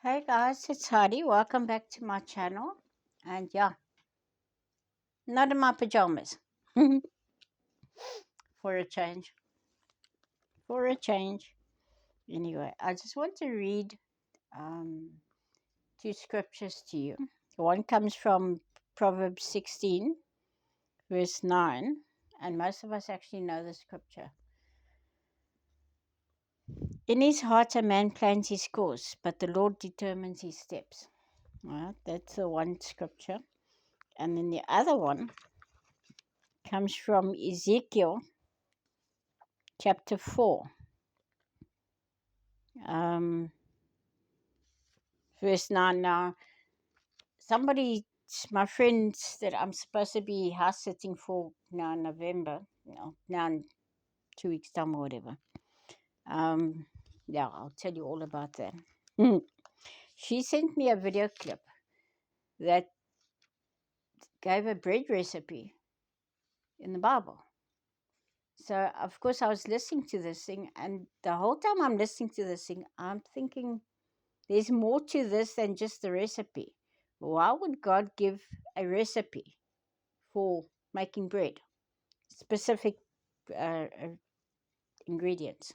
Hey guys, it's Heidi. Welcome back to my channel. And yeah, not in my pajamas. For a change. For a change. Anyway, I just want to read um, two scriptures to you. One comes from Proverbs 16, verse 9. And most of us actually know the scripture. In his heart a man plans his course, but the Lord determines his steps. All right, that's the one scripture. And then the other one comes from Ezekiel chapter 4, um, verse 9. Now, somebody, my friends that I'm supposed to be house sitting for now in November, now in 2 weeks' time or whatever. Um, yeah, I'll tell you all about that. She sent me a video clip that gave a bread recipe in the Bible. So, of course, I was listening to this thing, and the whole time I'm listening to this thing, I'm thinking, there's more to this than just the recipe. Why would God give a recipe for making bread? Specific ingredients.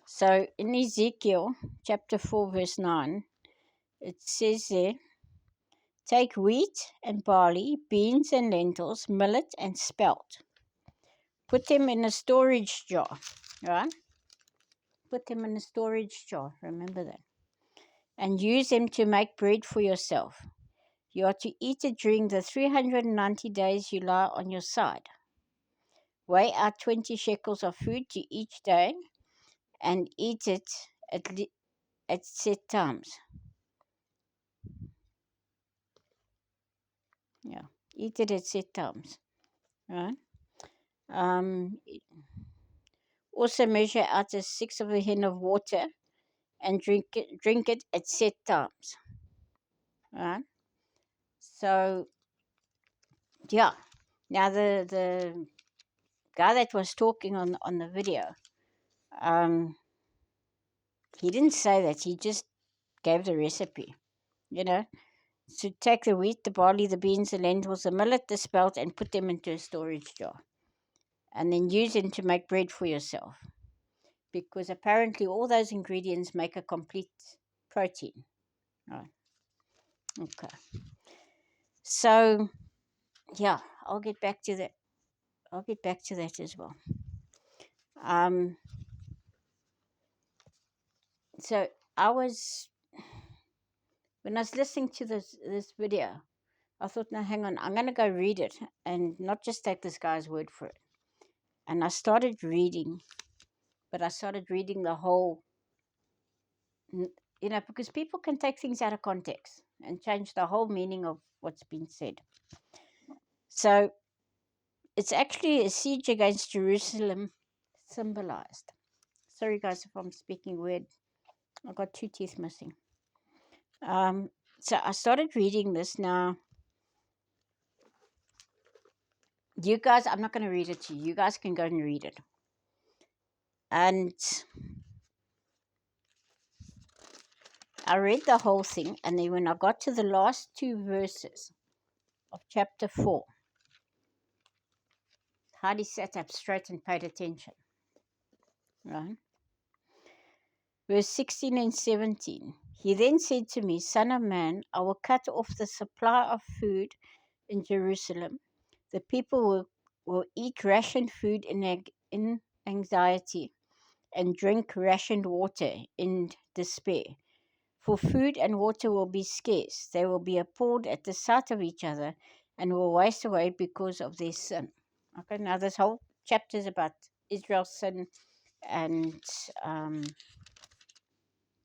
So in Ezekiel chapter 4, verse 9, it says there, take wheat and barley, beans and lentils, millet and spelt. Put them in a storage jar, right? Put them in a storage jar, remember that. And use them to make bread for yourself. You are to eat it during the 390 days you lie on your side. Weigh out 20 shekels of food to each day and eat it at set times. Yeah, eat it at set times. Right? Um, Also measure out a sixth of a hin of water and drink it at set times. Right? So, yeah. Now the guy that was talking on the video, he didn't say that. He just gave the recipe. You know, so take the wheat, the barley, the beans, the lentils, the millet, the spelt, and put them into a storage jar, and then use them to make bread for yourself. Because apparently all those ingredients make a complete protein. Right. Okay. So yeah, I'll get back to that. I'll get back to that as well. Um. So I was when I was listening to this video, I thought, no, hang on, I'm going to go read it and not just take this guy's word for it. And I started reading, but I started reading the whole, because people can take things out of context and change the whole meaning of what's been said. So it's actually a siege against Jerusalem symbolized. Sorry, guys, if I'm speaking weird. I've got 2 teeth missing. So I started reading this now. You guys, I'm not going to read it to you. You guys can go and read it. And I read the whole thing, and then when I got to the last 2 verses of chapter 4, Heidi sat up straight and paid attention. Right? Verse 16 and 17. He then said to me, Son of man, I will cut off the supply of food in Jerusalem. The people will eat rationed food in anxiety and drink rationed water in despair. For food and water will be scarce. They will be appalled at the sight of each other and will waste away because of their sin. Okay, now this whole chapter is about Israel's sin and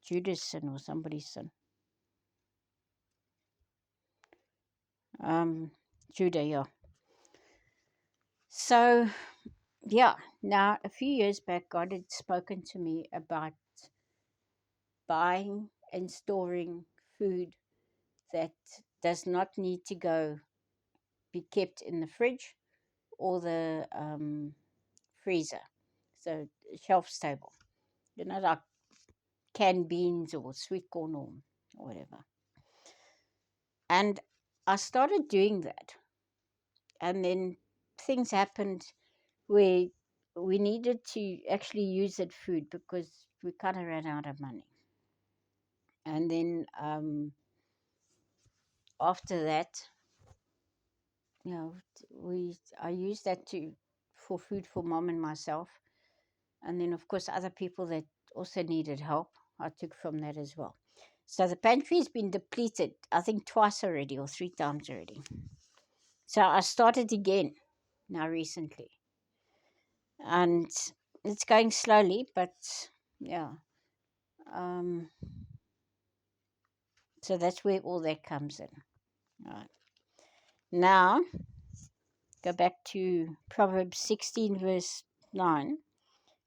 Judah's sin or somebody's sin. Judah, yeah. So, yeah, now a few years back, God had spoken to me about buying and storing food that does not need to be kept in the fridge or the freezer, so shelf stable. Like canned beans or sweet corn or whatever. And I started doing that. And then things happened where we needed to actually use that food because we kind of ran out of money. And then after that, you know, I used that to for food for mom and myself, and then of course other people that also needed help. I took from that as well. So the pantry's been depleted, I think twice already or three times already. So I started again now recently, and it's going slowly, but yeah. Um, so that's where all that comes in. All right. Now go back to Proverbs 16, verse 9.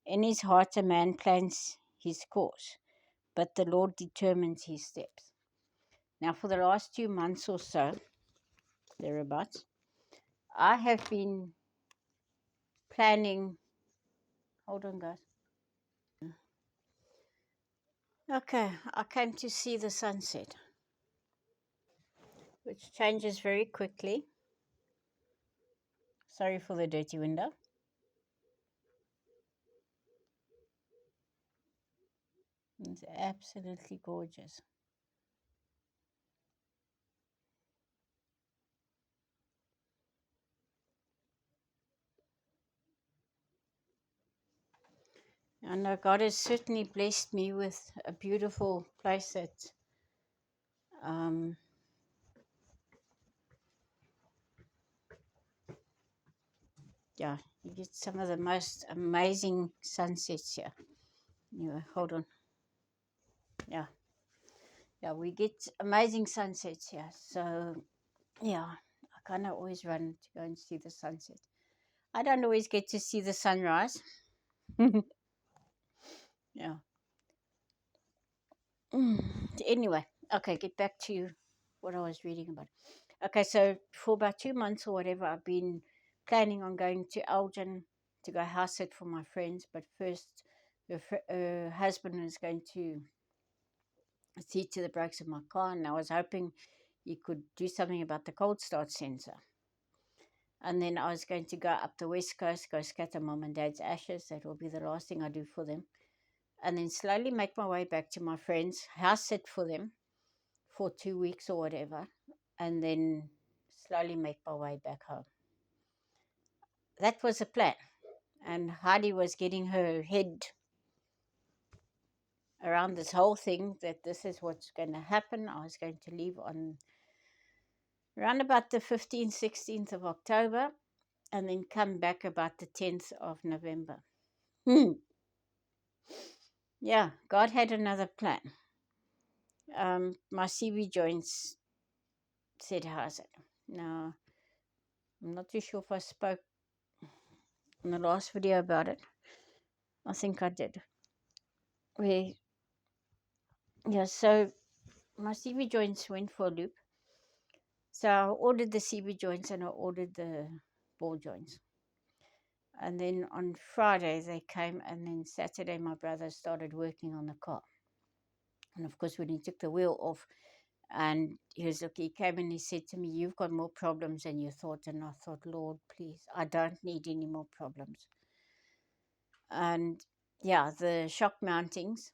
In his heart a man plans his course, but the Lord determines his steps. Now, for the last 2 months or so, thereabouts, I have been planning. Hold on, guys. Okay, I came to see the sunset, which changes very quickly. Sorry for the dirty window. It's absolutely gorgeous. I know God has certainly blessed me with a beautiful place that, um, yeah, you get some of the most amazing sunsets here. Anyway, hold on. Yeah, yeah, we get amazing sunsets here. So, yeah, I kind of always run to go and see the sunset. I don't always get to see the sunrise. Yeah. Anyway, okay, get back to what I was reading about. Okay, so for about 2 months or whatever, I've been planning on going to Elgin to go house sit for my friends. But first, her husband is going to see to the brakes of my car, and I was hoping he could do something about the cold start sensor. And then I was going to go up the west coast, go scatter mom and dad's ashes. That will be the last thing I do for them. And then slowly make my way back to my friends, house sit for them for 2 weeks or whatever, and then slowly make my way back home. That was the plan. And Heidi was getting her head around this whole thing that this is what's going to happen. I was going to leave on around about the 15th, 16th of October and then come back about the 10th of November. Yeah, God had another plan. My CV joints said, how's it? Now, I'm not too sure if I spoke in the last video about it. I think I did. We, yeah, so my CV joints went for a loop. So I ordered the CV joints and I ordered the ball joints. And then on Friday they came, and then Saturday my brother started working on the car. And of course, when he took the wheel off, and he came and he said to me, "You've got more problems than you thought." And I thought, Lord, please, I don't need any more problems. And yeah, the shock mountings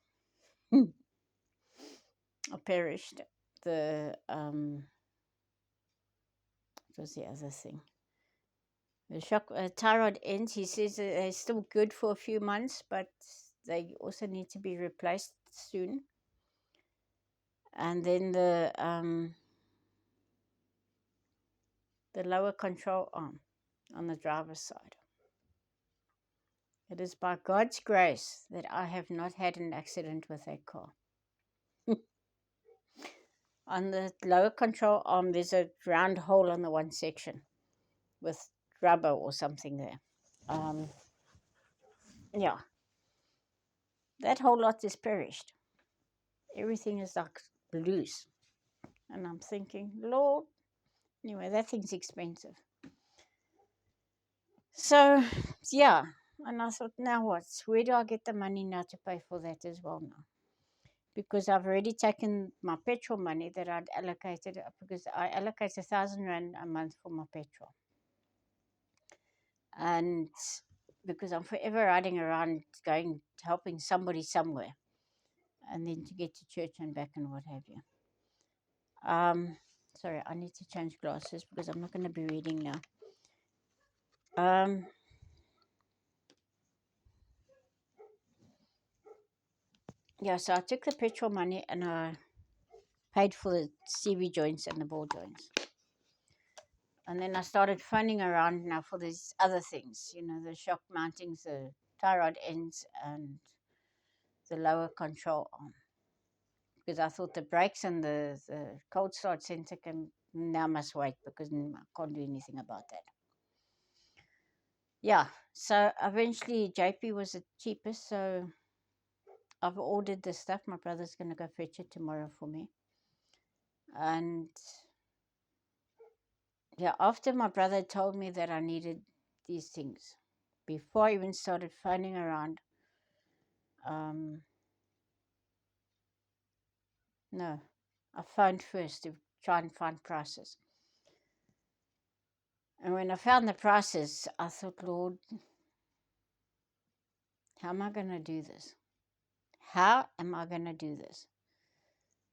are perished. What was the other thing? The shock thyroid ends. He says that they're still good for a few months, but they also need to be replaced soon. And then the lower control arm on the driver's side. It is by God's grace that I have not had an accident with a car. On the lower control arm, there's a round hole on the one section with rubber or something there. Yeah, that whole lot is perished. Everything is like loose. And I'm thinking, Lord, anyway, that thing's expensive. So, yeah. And I thought, now what? Where do I get the money now to pay for that as well now? because I've already taken my petrol money that I'd allocated, because I allocate 1,000 rand a month for my petrol. And because I'm forever riding around going, helping somebody somewhere, and then to get to church and back and what have you. Sorry, I need to change glasses because I'm not going to be reading now. Yeah, so I took the petrol money and I paid for the CV joints and the ball joints. And then I started phoning around now for these other things, the shock mountings, the tie rod ends, and the lower control arm. Because I thought the brakes and the cold start center can now must wait because I can't do anything about that. Yeah, so eventually JP was the cheapest, so I've ordered the stuff. My brother's going to go fetch it tomorrow for me. And yeah, after my brother told me that I needed these things, before I even started phoning around, no, I phoned first to try and find prices. And when I found the prices, I thought, Lord, how am I going to do this? How am I going to do this?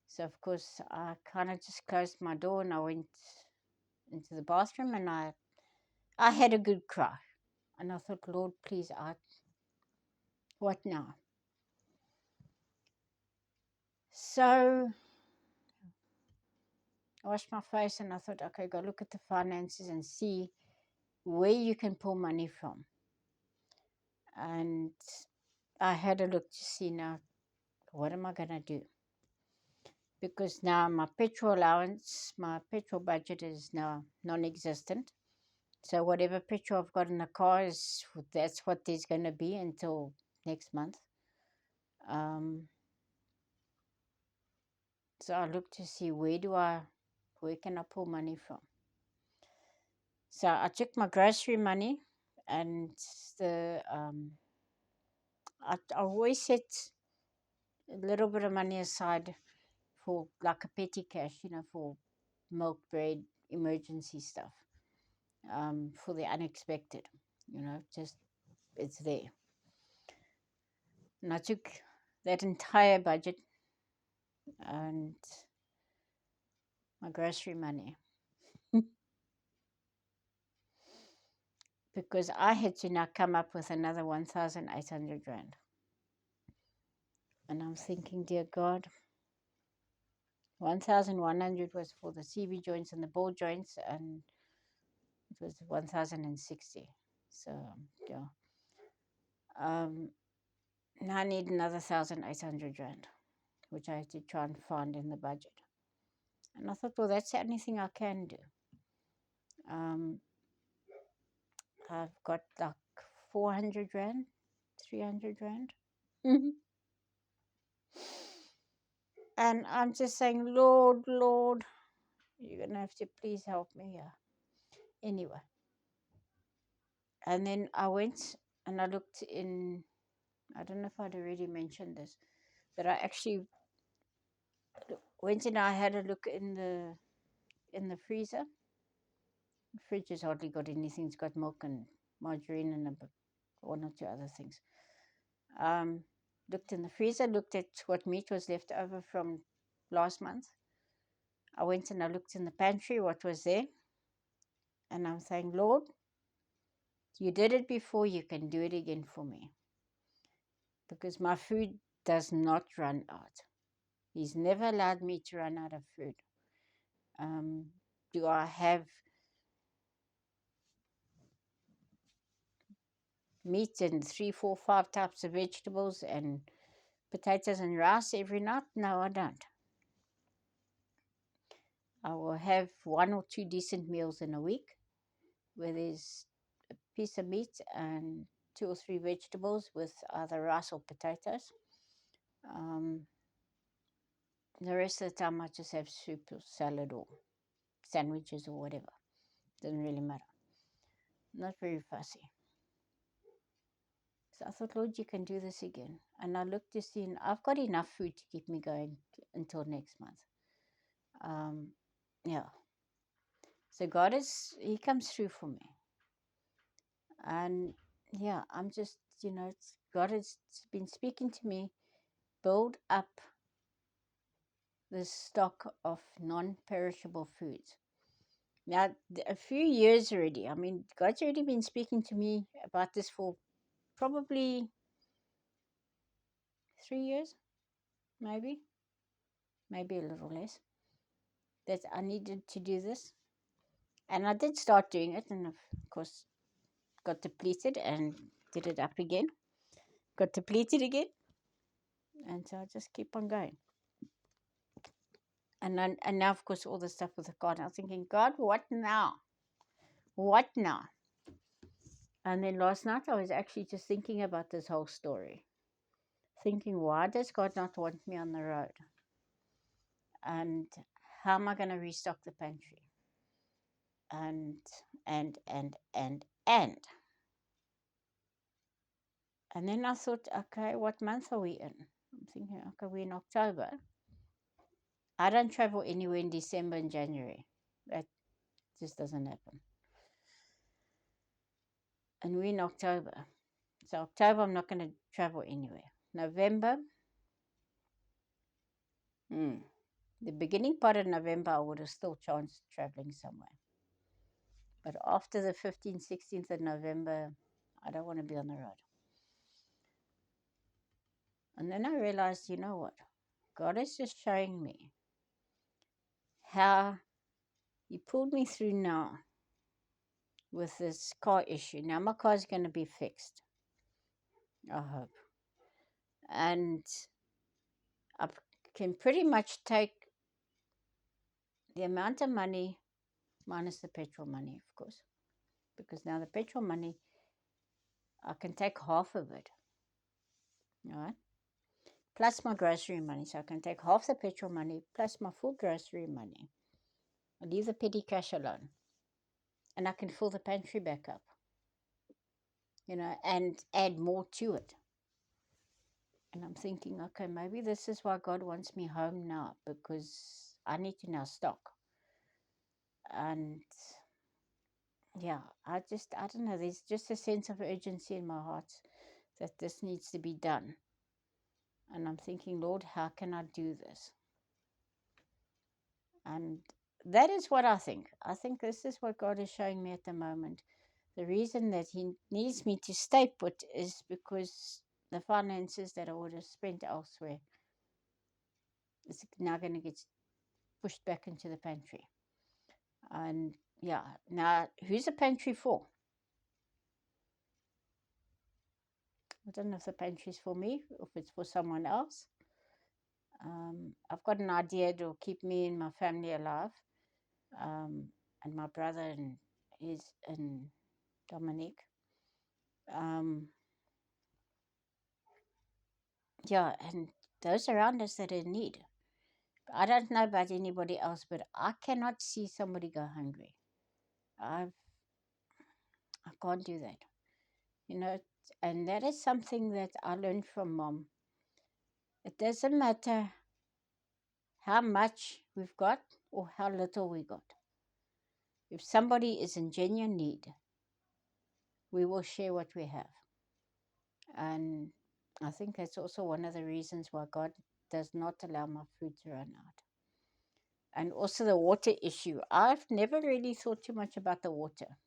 So, of course, I kind of just closed my door and I went into the bathroom and I had a good cry. And I thought, Lord, please, what now? So I washed my face and I thought, okay, go look at the finances and see where you can pull money from. And I had a look to see now, what am I going to do? Because now my petrol allowance, my petrol budget is now non-existent. So whatever petrol I've got in the car that's what there's going to be until next month. So I looked to see where can I pull money from? So I took my grocery money and I always set a little bit of money aside for like a petty cash, for milk, bread, emergency stuff, for the unexpected, just it's there. And I took that entire budget and my grocery money because I had to now come up with another 1,800 rand. And I'm thinking, dear God, 1,100 was for the CV joints and the ball joints, and it was 1,060. So, yeah. Now I need another 1,800 rand, which I had to try and find in the budget. And I thought, well, that's the only thing I can do. I've got like 400 rand, 300 rand. And I'm just saying, Lord, Lord, you're going to have to please help me here. Anyway. And then I went and I looked in, I don't know if I'd already mentioned this, but I actually went and I had a look in the freezer. The fridge has hardly got anything. It's got milk and margarine and one or two other things. Looked in the freezer, looked at what meat was left over from last month. I went and I looked in the pantry, what was there. And I'm saying, Lord, you did it before, you can do it again for me. Because my food does not run out. He's never allowed me to run out of food. Do I have meat and 3, 4, 5 types of vegetables and potatoes and rice every night? No, I don't. I will have 1 or 2 decent meals in a week where there's a piece of meat and 2 or 3 vegetables with either rice or potatoes. The rest of the time I just have soup or salad or sandwiches or whatever. Doesn't really matter. Not very fussy. So I thought, Lord, you can do this again. And I looked to see, and I've got enough food to keep me going until next month. Um, yeah. So He comes through for me. And yeah, I'm just, God has been speaking to me, build up this stock of non perishable foods. Now, a few years already, I mean, God's already been speaking to me about this for probably 3 years, maybe a little less, that I needed to do this. And I did start doing it, and of course, got depleted and did it up again, got depleted again. And so I just keep on going. And now, of course, all the stuff with God. I was thinking, God, what now? What now? And then last night, I was actually just thinking about this whole story, thinking, why does God not want me on the road? And how am I going to restock the pantry? And, and, and, and, and. And then I thought, okay, what month are we in? I'm thinking, okay, we're in October. I don't travel anywhere in December and January. That just doesn't happen. And we're in October. So October, I'm not going to travel anywhere. November, the beginning part of November, I would have still chanced traveling somewhere. But after the 15th, 16th of November, I don't want to be on the road. And then I realized, you know what? God is just showing me how He pulled me through now with this car issue. Now my car is going to be fixed, I hope. And I can pretty much take the amount of money minus the petrol money, of course, because now the petrol money, I can take half of it, all right? Plus my grocery money. So I can take half the petrol money plus my full grocery money. I leave the petty cash alone. And I can fill the pantry back up, and add more to it. And I'm thinking, okay, maybe this is why God wants me home now, because I need to now stock. And yeah, I don't know, there's just a sense of urgency in my heart that this needs to be done. And I'm thinking, Lord, how can I do this? And that is what I think. I think this is what God is showing me at the moment. The reason that He needs me to stay put is because the finances that I would have spent elsewhere is now going to get pushed back into the pantry. And yeah, now who's the pantry for? I don't know if the pantry is for me or if it's for someone else. I've got an idea to keep me and my family alive, and my brother and Dominique. Yeah, and those around us that are in need. I don't know about anybody else, but I cannot see somebody go hungry. I can't do that, and that is something that I learned from Mom. It doesn't matter how much we've got or how little we got. If somebody is in genuine need, we will share what we have. And I think that's also one of the reasons why God does not allow my food to run out. And also the water issue. I've never really thought too much about the water.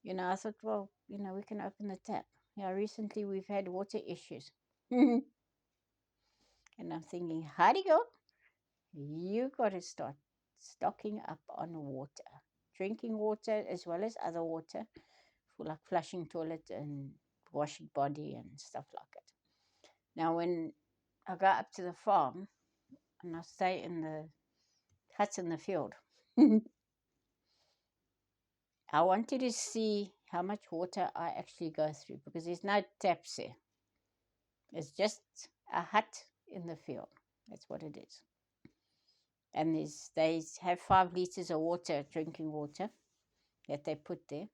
I thought, well, we can open the tap. Yeah, recently we've had water issues. And I'm thinking, how'd it go? You got to start stocking up on water, drinking water as well as other water for like flushing toilet and washing body and stuff like it. Now, when I go up to the farm and I stay in the huts in the field, I wanted to see how much water I actually go through because there's no taps there. It's just a hut in the field. That's what it is. And they have 5 liters of water, drinking water, that they put there.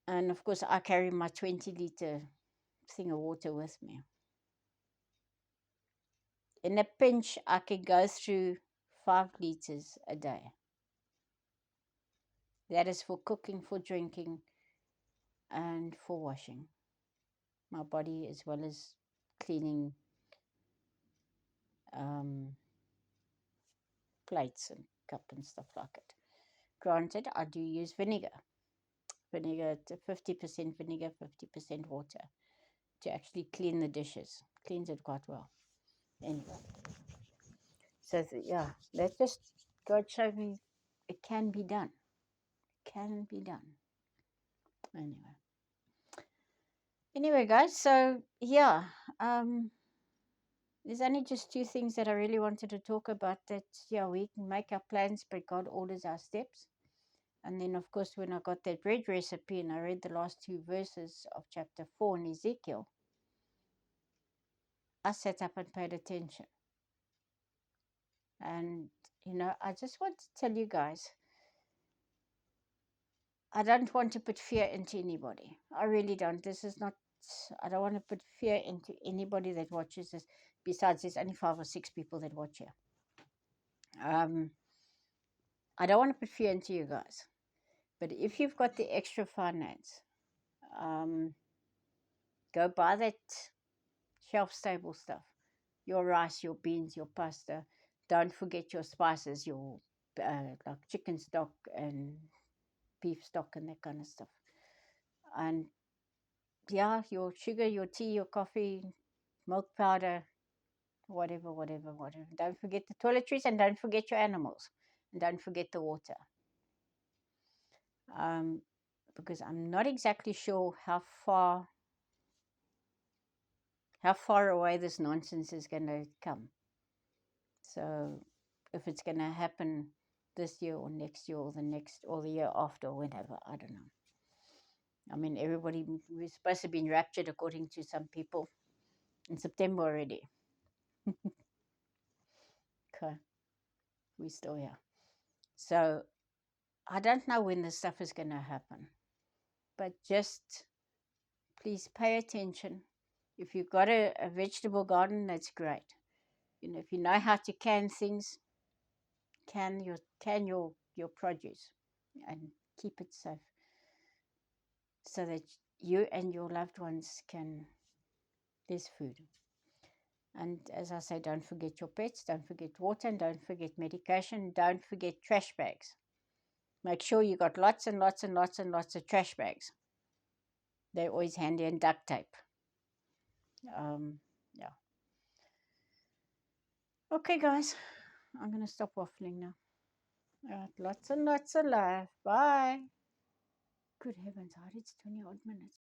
And of course, I carry my 20-liter thing of water with me. In a pinch, I can go through 5 liters a day. That is for cooking, for drinking, and for washing my body, as well as cleaning um, plates and cup and stuff like it. Granted, I do use vinegar. Vinegar, 50% vinegar, 50% water, to actually clean the dishes. Cleans it quite well. Anyway, so yeah, that just God showed me it can be done. Can be done. Anyway. Anyway, guys, so yeah, there's only just 2 things that I really wanted to talk about. That, yeah, we can make our plans, but God orders our steps. And then, of course, when I got that bread recipe and I read the last 2 verses of chapter 4 in Ezekiel, I sat up and paid attention. And, I just want to tell you guys, I don't want to put fear into anybody. I really don't. I don't want to put fear into anybody that watches this. Besides, there's only 5 or 6 people that watch here. I don't want to put fear into you guys. But if you've got the extra finance, go buy that shelf-stable stuff. Your rice, your beans, your pasta. Don't forget your spices, your like chicken stock and beef stock and that kind of stuff. And yeah, your sugar, your tea, your coffee, milk powder, whatever, whatever, whatever. Don't forget the toiletries, and don't forget your animals, and don't forget the water. Because I'm not exactly sure how far away this nonsense is going to come. So if it's going to happen this year or next year or the next or the year after or whenever, I don't know. I mean, we're supposed to be enraptured, according to some people, in September already. Okay, we're still here. So I don't know when this stuff is going to happen, but just please pay attention. If you've got a vegetable garden, that's great. If you know how to can things, can your produce and keep it safe, so that you and your loved ones there's food. And as I say, don't forget your pets, don't forget water, and don't forget medication, don't forget trash bags. Make sure you got lots and lots and lots and lots of trash bags. They're always handy, and duct tape. Yeah. Okay, guys, I'm going to stop waffling now. All right, lots and lots of love. Bye. Good heavens, how did it's 20 odd minutes?